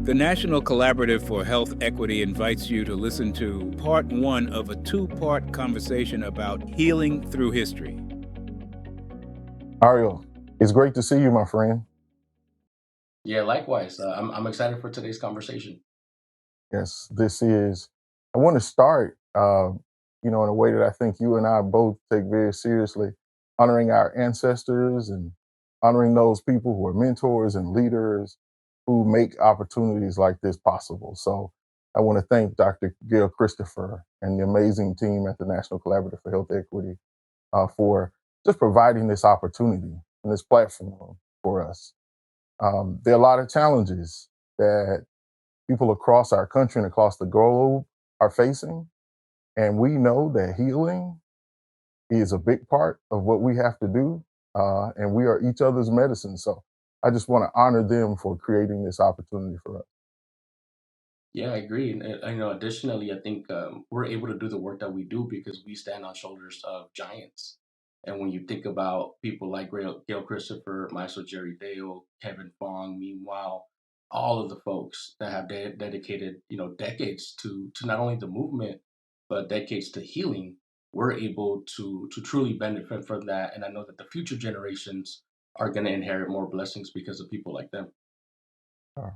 The National Collaborative for Health Equity invites you to listen to part one of a two-part conversation about healing through history. Ariel, it's great to see you, my friend. Yeah, likewise. I'm excited for today's conversation. Yes, I want to start, in a way that I think you and I both take very seriously, honoring our ancestors and honoring those people who are mentors and leaders who make opportunities like this possible. So I want to thank Dr. Gail Christopher and the amazing team at the National Collaborative for Health Equity for just providing this opportunity and this platform for us. There are a lot of challenges that people across our country and across the globe are facing. And we know that healing is a big part of what we have to do. And we are each other's medicine. So I just want to honor them for creating this opportunity for us. Yeah, I agree. And additionally, I think we're able to do the work that we do because we stand on shoulders of giants. And when you think about people like Gail Christopher, Maestro Jerry Dale, Kevin Fong, meanwhile, all of the folks that have dedicated decades to not only the movement but decades to healing, we're able to truly benefit from that. And I know that the future generations are going to inherit more blessings because of people like them. Uh,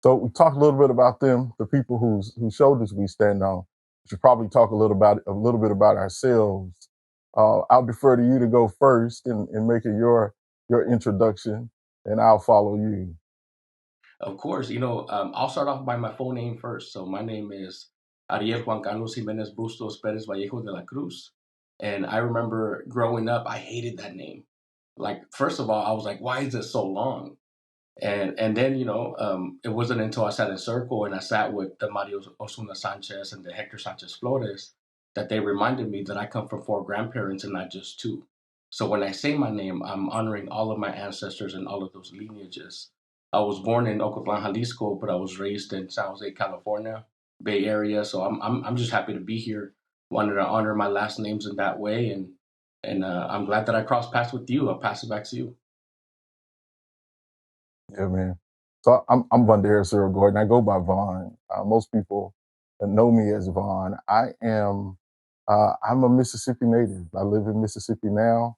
So we talked a little bit about them, the people whose shoulders we stand on. We should probably talk a little bit about ourselves. I'll defer to you to go first and make it your introduction, and I'll follow you. Of course, I'll start off by my full name first. So my name is Ariel Juan Carlos Jimenez Bustos Perez Vallejo de la Cruz. And I remember growing up, I hated that name. Like, first of all, I was like, why is it so long? And then, it wasn't until I sat in circle and I sat with the Mario Osuna Sanchez and the Hector Sanchez Flores that they reminded me that I come from four grandparents and not just two. So when I say my name, I'm honoring all of my ancestors and all of those lineages. I was born in Ocotlan, Jalisco, but I was raised in San Jose, California, Bay Area. So I'm just happy to be here. Wanted to honor my last names in that way, and I'm glad that I crossed paths with you. I'll pass it back to you. Yeah, man. So I'm Vondaris Earl Gordon. I go by Vaughn. Most people know me as Vaughn. I'm a Mississippi native. I live in Mississippi now,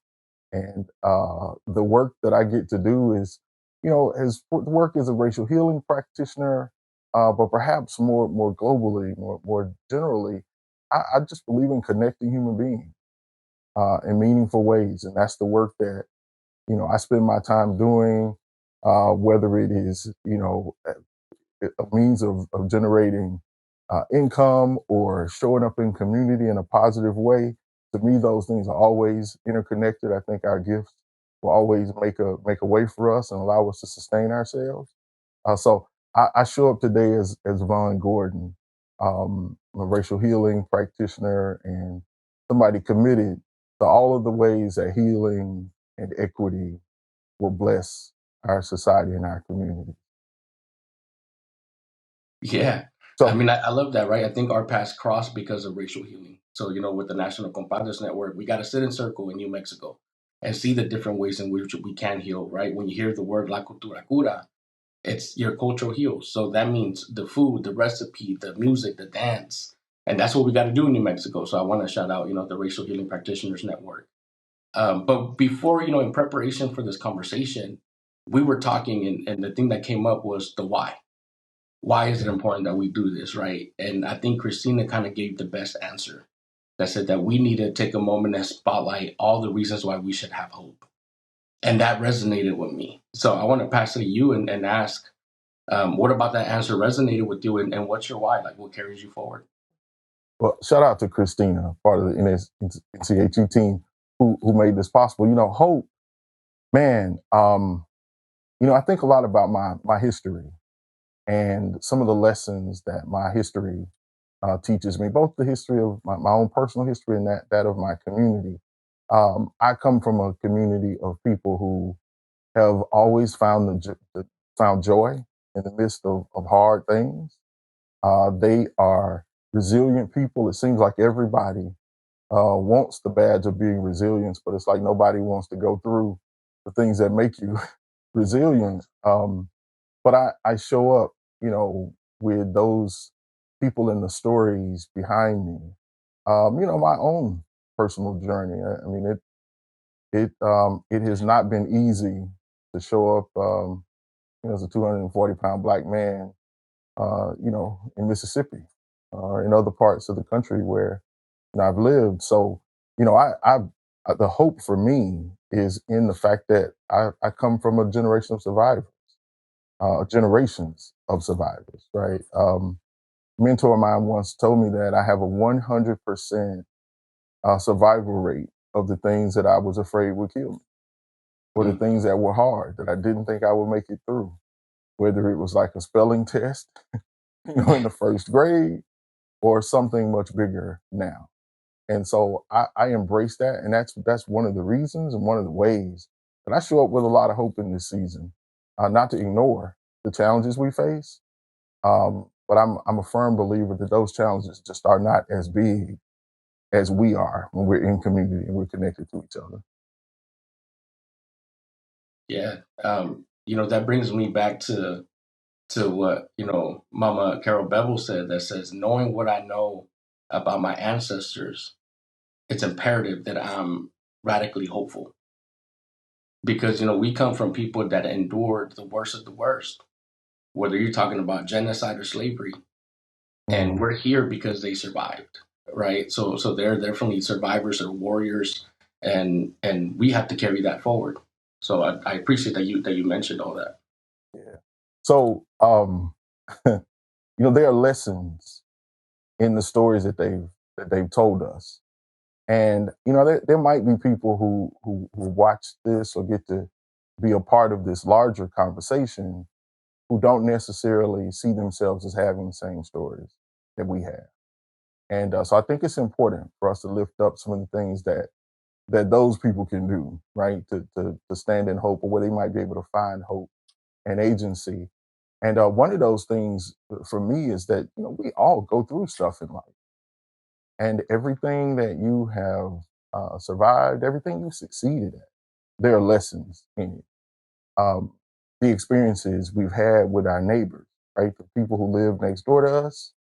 and the work that I get to do is, as work as a racial healing practitioner, but perhaps more globally, more generally, I just believe in connecting human beings in meaningful ways, and that's the work that I spend my time doing, whether it is, a means of generating income or showing up in community in a positive way. To me, those things are always interconnected. I think our gifts will always make a way for us and allow us to sustain ourselves. So I show up today as Vaughn Gordon, I'm a racial healing practitioner and somebody committed to all of the ways that healing and equity will bless our society and our community. Yeah. I So mean, I love that, right? I think our paths cross because of racial healing. So, with the National Compadres Network, we got to sit in circle in New Mexico and see the different ways in which we can heal, right? When you hear the word La Cultura Cura, it's your cultural heals. So that means the food, the recipe, the music, the dance. And that's what we got to do in New Mexico. So I want to shout out, the Racial Healing Practitioners Network. But before, in preparation for this conversation, we were talking, and the thing that came up was the why. Why is it yeah, important that we do this, right? And I think Christina kind of gave the best answer that said that we need to take a moment and spotlight all the reasons why we should have hope. And that resonated with me. So I want to pass it to you and ask, what about that answer resonated with you, and what's your why? Like, what carries you forward? well, shout out to Christina, part of the NCHE team who made this possible. Hope, man. I think a lot about my history and some of the lessons that my history teaches me, both the history of my own personal history and that of my community. I come from a community of people who have always found joy in the midst of hard things. They are resilient people. It seems like everybody wants the badge of being resilient, but it's like nobody wants to go through the things that make you resilient. But I show up with those people and the stories behind me, my own personal journey. I mean, it has not been easy to show up, as a 240-pound Black man, in Mississippi or in other parts of the country where I've lived. So, the hope for me is in the fact that I come from a generation of survivors, generations of survivors, right? Mentor of mine once told me that I have a 100% survival rate of the things that I was afraid would kill me, or the Mm. things that were hard that I didn't think I would make it through, whether it was like a spelling test, in the first grade, or something much bigger now. And so I embrace that, and that's one of the reasons and one of the ways that I show up with a lot of hope in this season. Not to ignore the challenges we face, but I'm a firm believer that those challenges just are not as big as we are when we're in community and we're connected to each other. Yeah. That brings me back to what, Mama Carol Bevel said, that says, knowing what I know about my ancestors, it's imperative that I'm radically hopeful. Because, we come from people that endured the worst of the worst, whether you're talking about genocide or slavery, and Mhm. we're here because they survived, right? So they're definitely survivors or warriors, and we have to carry that forward. So I appreciate that you mentioned all that. Yeah. So, there are lessons in the stories that they've told us. And there might be people who watch this or get to be a part of this larger conversation who don't necessarily see themselves as having the same stories that we have. And so I think it's important for us to lift up some of the things that those people can do, right? To stand in hope, or where they might be able to find hope and agency. And one of those things for me is that we all go through stuff in life, and everything that you have survived, everything you succeeded at, there are lessons in it. Um, the experiences we've had with our neighbors, right? The people who live next door to us,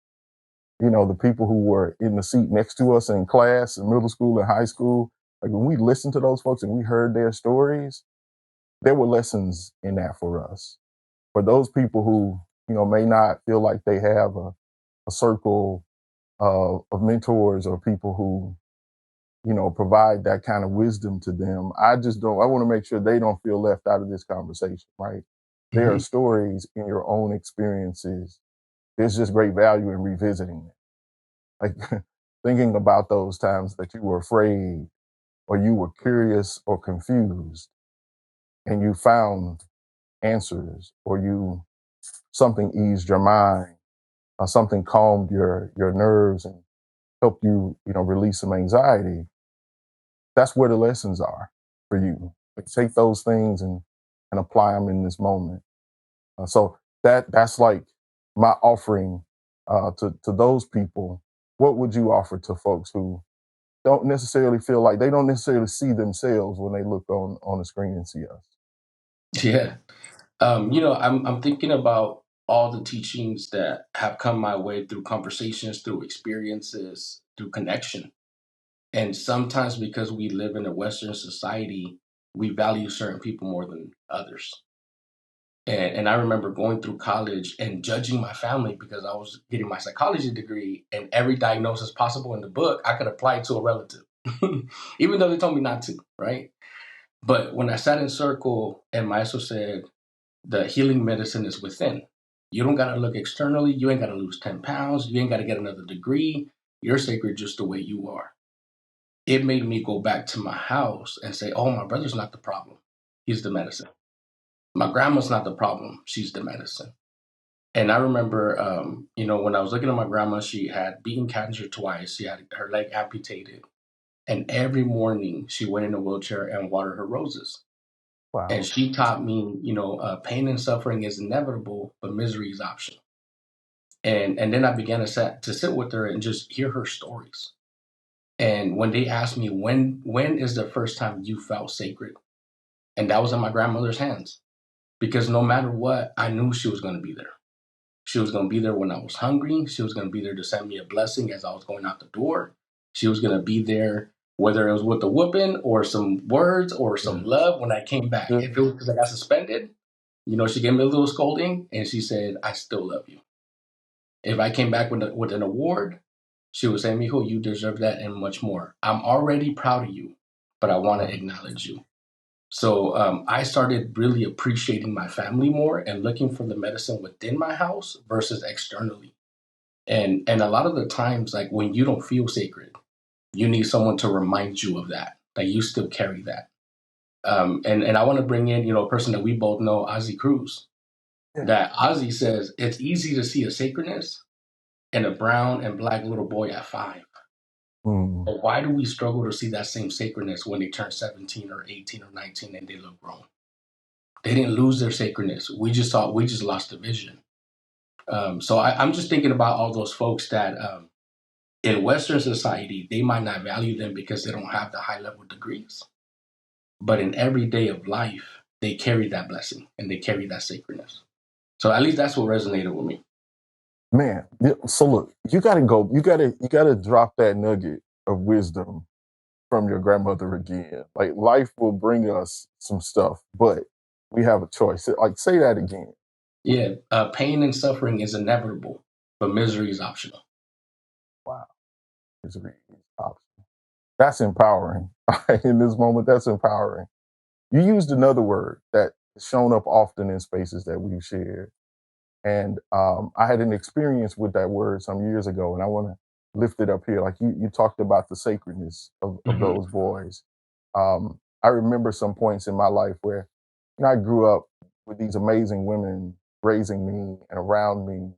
the people who were in the seat next to us in class, in middle school and high school. Like when we listened to those folks and we heard their stories, there were lessons in that for us. For those people who, may not feel like they have a circle of mentors or people who, provide that kind of wisdom to them, I want to make sure they don't feel left out of this conversation, right? There are Mhm. stories in your own experiences. There's just great value in revisiting it. Like thinking about those times that you were afraid or you were curious or confused and you found answers, or something eased your mind, or something calmed your nerves and helped you, release some anxiety. That's where the lessons are for you. Like, take those things and apply them in this moment. So that's like my offering to those people. What would you offer to folks who don't necessarily feel like they don't necessarily see themselves when they look on the screen and see us? Yeah. I'm thinking about all the teachings that have come my way through conversations, through experiences, through connection. And sometimes because we live in a Western society, we value certain people more than others. And I remember going through college and judging my family because I was getting my psychology degree, and every diagnosis possible in the book I could apply to a relative, even though they told me not to, right? But when I sat in circle and Maestro said, the healing medicine is within. You don't got to look externally. You ain't got to lose 10 pounds. You ain't got to get another degree. You're sacred just the way you are. It made me go back to my house and say, oh, my brother's not the problem. He's the medicine. My grandma's not the problem. She's the medicine. And I remember, when I was looking at my grandma, she had beaten cancer twice. She had her leg amputated. And every morning she went in a wheelchair and watered her roses. And Wow. she taught me, pain and suffering is inevitable, but misery is optional. And then I began to sit with her and just hear her stories. And when they asked me when is the first time you felt sacred, and that was in my grandmother's hands, because no matter what, I knew she was going to be there. She was going to be there when I was hungry. She was going to be there to send me a blessing as I was going out the door. She was going to be there, whether it was with a whooping or some words or some love when I came back. If it was because I got suspended, she gave me a little scolding and she said, I still love you. If I came back with an award, she would say, Mijo, you deserve that and much more. I'm already proud of you, but I want to acknowledge you. So I started really appreciating my family more and looking for the medicine within my house versus externally. And a lot of the times, like when you don't feel sacred, you need someone to remind you of that you still carry that. And I want to bring in, a person that we both know, Ozzy Cruz. Yeah. That Ozzy says it's easy to see a sacredness in a brown and black little boy at 5. But why do we struggle to see that same sacredness when they turn 17 or 18 or 19 and they look grown? They didn't lose their sacredness. We just lost the vision. So I'm just thinking about all those folks that in Western society, they might not value them because they don't have the high level degrees. But in every day of life, they carry that blessing and they carry that sacredness. So at least that's what resonated with me. Man, so look, you gotta drop that nugget of wisdom from your grandmother again. Like life will bring us some stuff, but we have a choice. Like say that again. Yeah, pain and suffering is inevitable, but misery is optional. Wow, misery is optional. That's empowering. In this moment, that's empowering. You used another word that has shown up often in spaces that we've shared. And I had an experience with that word some years ago, and I want to lift it up here. Like you talked about the sacredness of those boys. I remember some points in my life where I grew up with these amazing women raising me and around me.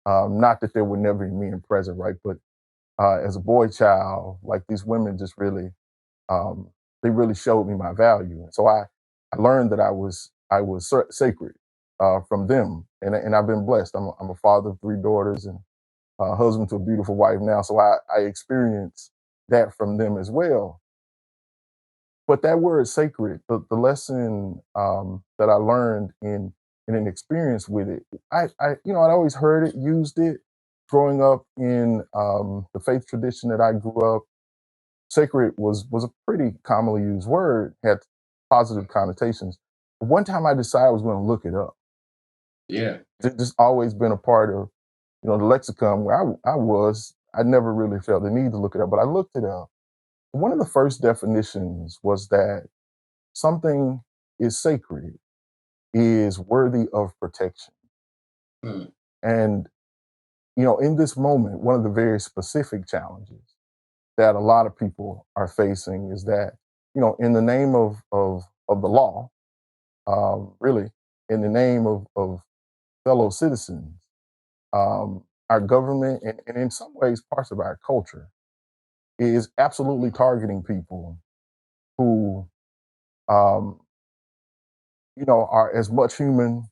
Not that there would never be men present, right? But as a boy child, like these women just really, um, they really showed me my value. And so I learned that I was sacred from them, and I've been blessed. I'm a father of 3 daughters and a husband to a beautiful wife now. So I experienced that from them as well. But that word sacred, the lesson that I learned in an experience with it, I'd always heard it, used it growing up in the faith tradition that I grew up. Sacred was a pretty commonly used word, had positive connotations. But one time I decided I was going to look it up. Yeah. It's just always been a part of the lexicon where I was. I never really felt the need to look it up, but I looked it up. One of the first definitions was that something is sacred, is worthy of protection. Mm. And, in this moment, one of the very specific challenges that a lot of people are facing is that, in the name of the law, really, in the name of fellow citizens, our government and in some ways parts of our culture is absolutely targeting people who, um, are as much human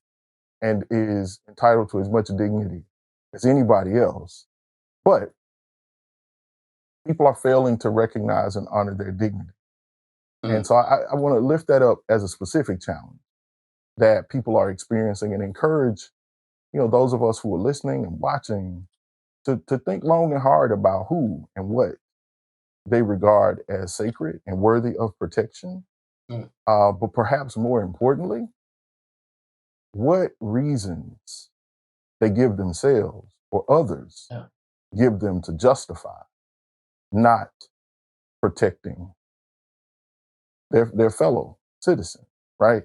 and is entitled to as much dignity as anybody else. But people are failing to recognize and honor their dignity. And so I want to lift that up as a specific challenge that people are experiencing and encourage, those of us who are listening and watching to think long and hard about who and what they regard as sacred and worthy of protection. Mm. But perhaps more importantly, what reasons they give themselves or others Yeah. give them to justify not protecting their fellow citizen, right?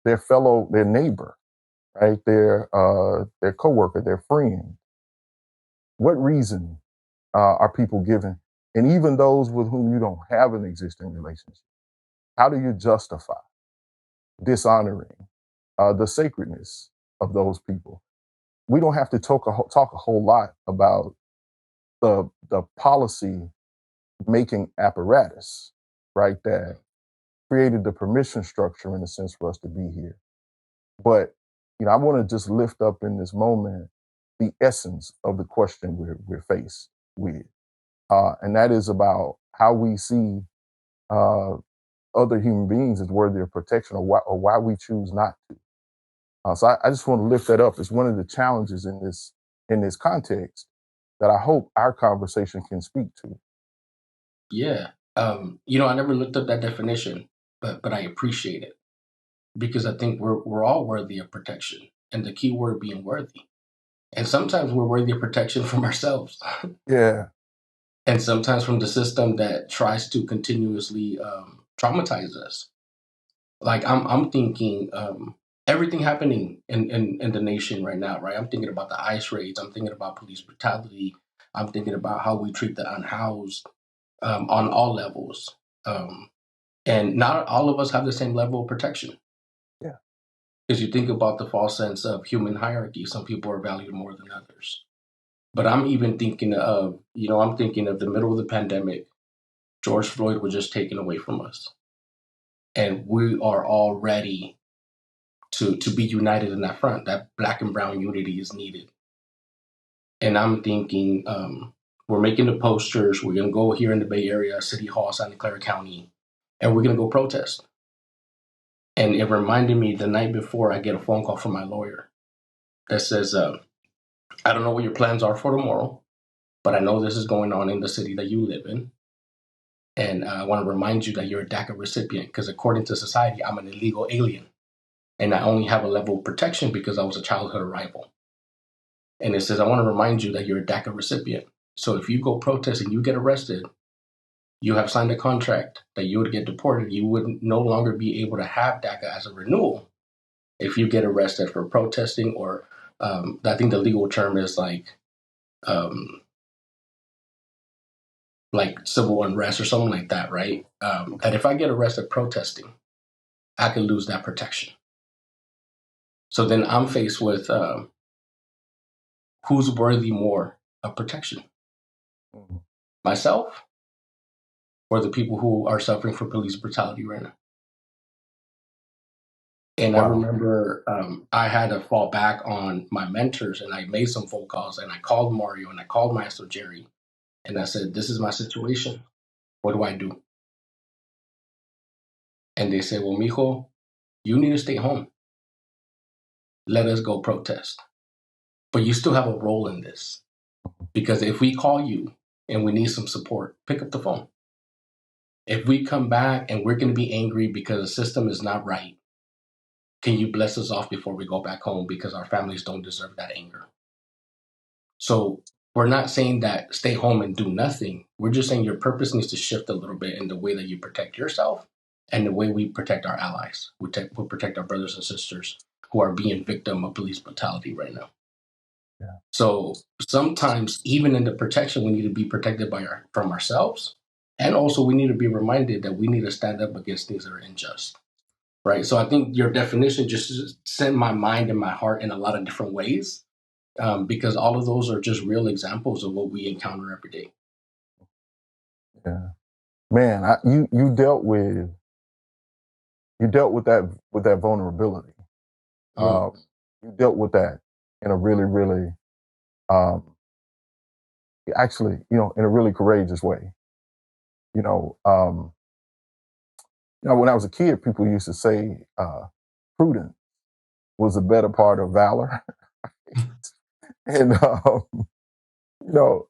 Their neighbor, right? Their coworker, their friend. What reason are people given? And even those with whom you don't have an existing relationship, how do you justify dishonoring the sacredness of those people? We don't have to talk a whole lot about the policy making apparatus, right? That created the permission structure in a sense for us to be here. But I want to just lift up in this moment the essence of the question we're faced with, and that is about how we see uh, other human beings as worthy of protection, or why we choose not to. So I just want to lift that up as one of the challenges in this context that I hope our conversation can speak to. Yeah. I never looked up that definition, but I appreciate it because I think we're all worthy of protection, and the key word being worthy. And sometimes we're worthy of protection from ourselves, Yeah, and sometimes from the system that tries to continuously traumatize us. Like I'm thinking everything happening in the nation right now, right? I'm thinking about the ICE raids. I'm thinking about police brutality. I'm thinking about how we treat the unhoused on all levels. Um, and not all of us have the same level of protection. yeah, Because you think about the false sense of human hierarchy, some people are valued more than others. But I'm even thinking of, I'm thinking of the middle of the pandemic. George Floyd was just taken away from us. And we are all ready to be united in that front. That black and brown unity is needed. And I'm thinking, we're making the posters. We're going to go here in the Bay Area, City Hall, Santa Clara County, and we're going to go protest. And it reminded me the night before I get a phone call from my lawyer that says, I don't know what your plans are for tomorrow, but I know this is going on in the city that you live in. And I want to remind you that you're a DACA recipient because according to society, I'm an illegal alien. And I only have a level of protection because I was a childhood arrival. And it says, I want to remind you that you're a DACA recipient. So if you go protest and you get arrested, you have signed a contract that you would get deported. You would no longer be able to have DACA as a renewal if you get arrested for protesting or I think the legal term is um, like civil unrest or something like that, right? That if I get arrested protesting, I could lose that protection. So then I'm faced with who's worthy more of protection, mhm. myself or the people who are suffering from police brutality right now. And I Wow. remember I had to fall back on my mentors and I made some phone calls and I called Mario and I called Maestro Jerry and I said, this is my situation. What do I do? And they said, well, mijo, you need to stay home. Let us go protest. But you still have a role in this because if we call you and we need some support, pick up the phone. If we come back and we're going to be angry because the system is not right, can you bless us off before we go back home because our families don't deserve that anger? So we're not saying that stay home and do nothing. We're just saying your purpose needs to shift a little bit in the way that you protect yourself and the way we protect our allies. We protect our brothers and sisters who are being victim of police brutality right now. Yeah. So sometimes even in the protection, we need to be protected from ourselves. And also we need to be reminded that we need to stand up against things that are unjust. Right. So I think your definition just sent my mind and my heart in a lot of different ways because all of those are just real examples of what we encounter every day. Yeah. Man, you dealt with that vulnerability. Mm, You dealt with that in a really, really um, actually, in a really courageous way. You know, um, when I was a kid, people used to say prudence was a better part of valor, and you know,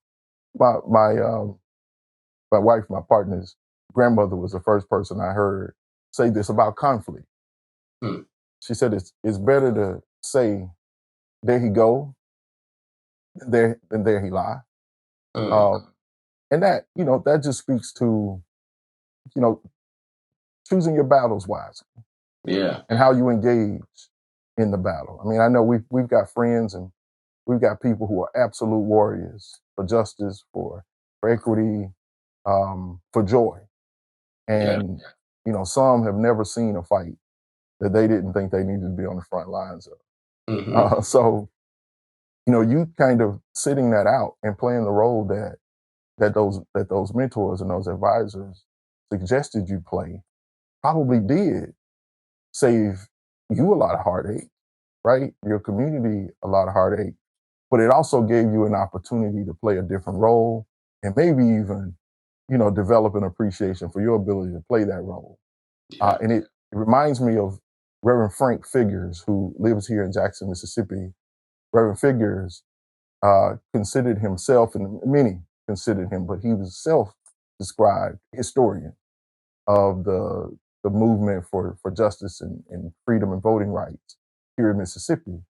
my my wife, my partner's grandmother was the first person I heard say this about conflict. mm, She said it's better to say there he go than there he lie. mm. Um, and that that just speaks to you know choosing your battles wisely Yeah. and how you engage in the battle. I mean, I know we've got friends and we've got people who are absolute warriors for justice, for equity, for joy, Yeah. and some have never seen a fight that they didn't think they needed to be on the front lines of. Hmm. So you kind of sitting that out and playing the role that those mentors and those advisors suggested you play probably did save you a lot of heartache, right? Your community a lot of heartache, but it also gave you an opportunity to play a different role and maybe even, develop an appreciation for your ability to play that role. Yeah. And it reminds me of Reverend Frank Figures, who lives here in Jackson, Mississippi. Reverend Figures considered himself, and many considered him, but he was self-described historian of the movement for justice and freedom and voting rights here in Mississippi.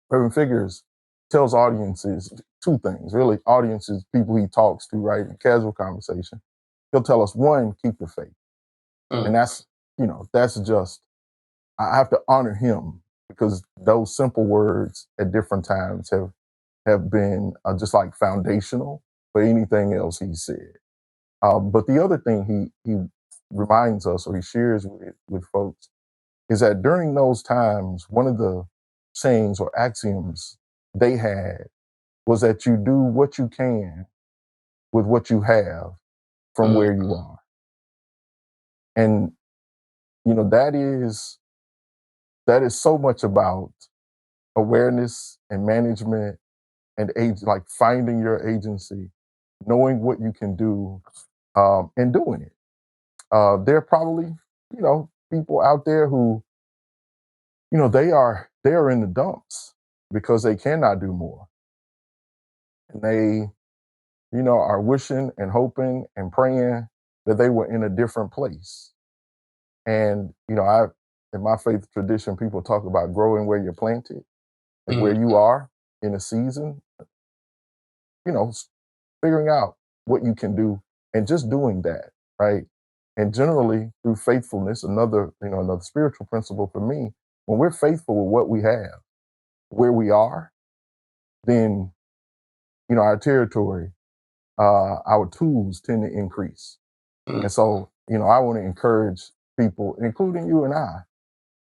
Reverend Figures tells audiences two things, really. Audiences, people he talks to, right, in casual conversation. He'll tell us, one, keep the faith. And that's, that's just, I have to honor him because those simple words at different times have been just like foundational for anything else he said. But the other thing he reminds us, or he shares with folks, is that during those times, one of the sayings or axioms they had was that you do what you can with what you have from where you are. And, that is so much about awareness and management and like finding your agency, knowing what you can do, and doing it. There are probably, people out there who, they are in the dumps because they cannot do more. And they, are wishing and hoping and praying that they were in a different place. And, in my faith tradition, people talk about growing where you're planted and where you are in a season, figuring out what you can do and just doing that, right? And generally through faithfulness, another spiritual principle for me, when we're faithful with what we have, where we are, then, our territory, our tools tend to increase. And so, I want to encourage people, including you and I,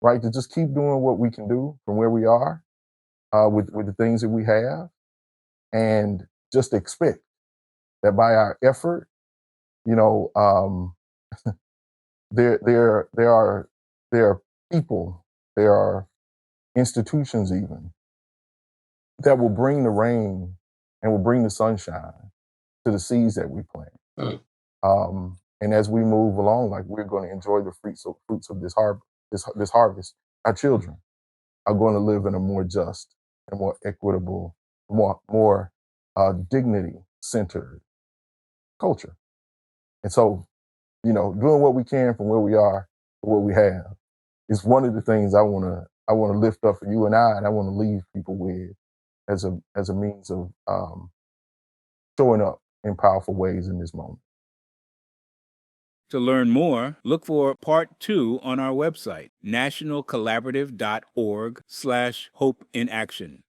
right, to just keep doing what we can do from where we are, with the things that we have, and just expect that by our effort, there are people, there are institutions even that will bring the rain and will bring the sunshine to the seeds that we plant. And as we move along, like, we're going to enjoy the fruits of this harvest. Our children are going to live in a more just and more equitable, more dignity-centered culture. And so, doing what we can from where we are, what we have, is one of the things I want to lift up for you and I want to leave people with as a means of showing up in powerful ways in this moment. To learn more, look for Part 2 on our website, nationalcollaborative.org/hope in action.